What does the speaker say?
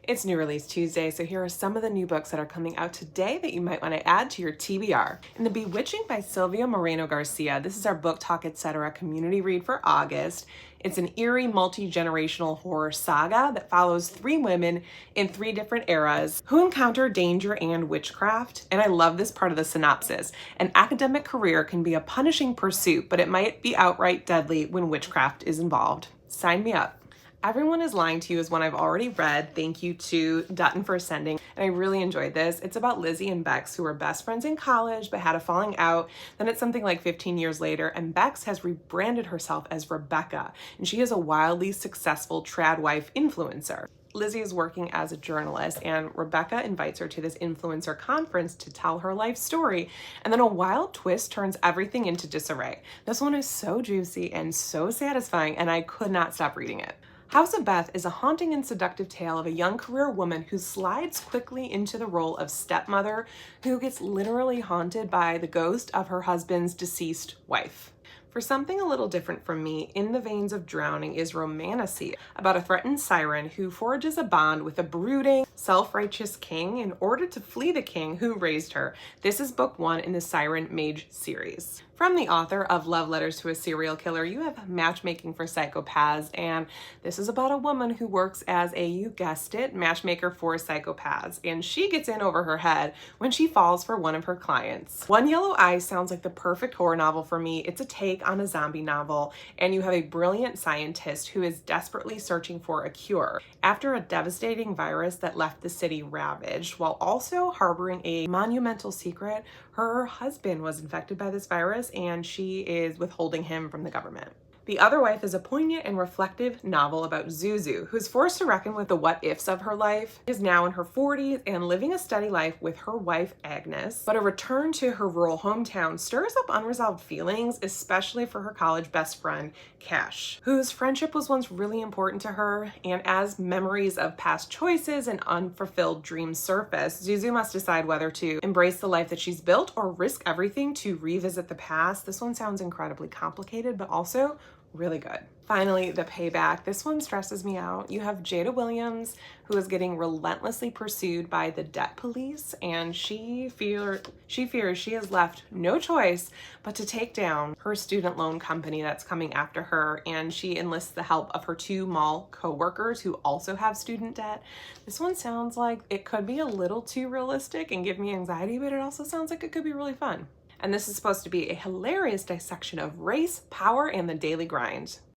It's New Release Tuesday, so here are some of the new books that are coming out today that you might want to add to your TBR. In the Bewitching by Silvia Moreno-Garcia, this is our Book Talk Etc. community read for August. It's an eerie, multi-generational horror saga that follows three women in three different eras who encounter danger and witchcraft. And I love this part of the synopsis. An academic career can be a punishing pursuit, but it might be outright deadly when witchcraft is involved. Sign me up. Everyone is Lying to You is one I've already read. Thank you to Dutton for sending. And I really enjoyed this. It's about Lizzie and Bex, who were best friends in college but had a falling out. Then it's something like 15 years later, and Bex has rebranded herself as Rebecca, and she is a wildly successful trad wife influencer. Lizzie is working as a journalist, and Rebecca invites her to this influencer conference to tell her life story, and then a wild twist turns everything into disarray. This one is so juicy and so satisfying, and I could not stop reading it. House of Beth is a haunting and seductive tale of a young career woman who slides quickly into the role of stepmother who gets literally haunted by the ghost of her husband's deceased wife. For something a little different from me, in the veins of Drowning is Moreno-Garcia, about a threatened siren who forges a bond with a brooding, self-righteous king in order to flee the king who raised her. This is book 1 in the Siren Mage series. From the author of Love Letters to a Serial Killer, you have Matchmaking for Psychopaths, and this is about a woman who works as a, you guessed it, matchmaker for psychopaths, and she gets in over her head when she falls for one of her clients. One Yellow Eye sounds like the perfect horror novel for me. It's a take on a zombie novel, and you have a brilliant scientist who is desperately searching for a cure after a devastating virus that left the city ravaged, while also harboring a monumental secret. Her husband was infected by this virus, and she is withholding him from the government. The Other Wife is a poignant and reflective novel about Zuzu, who's forced to reckon with the what-ifs of her life. She is now in her 40s and living a steady life with her wife, Agnes. But a return to her rural hometown stirs up unresolved feelings, especially for her college best friend, Cash, whose friendship was once really important to her. And as memories of past choices and unfulfilled dreams surface, Zuzu must decide whether to embrace the life that she's built or risk everything to revisit the past. This one sounds incredibly complicated, but also really good. Finally, The Payback. This one stresses me out. You have Jada Williams, who is getting relentlessly pursued by the debt police, and she fears she has left no choice but to take down her student loan company that's coming after her, and she enlists the help of her two mall co-workers who also have student debt. This one sounds like it could be a little too realistic and give me anxiety, but it also sounds like it could be really fun. And this is supposed to be a hilarious dissection of race, power, and the daily grind.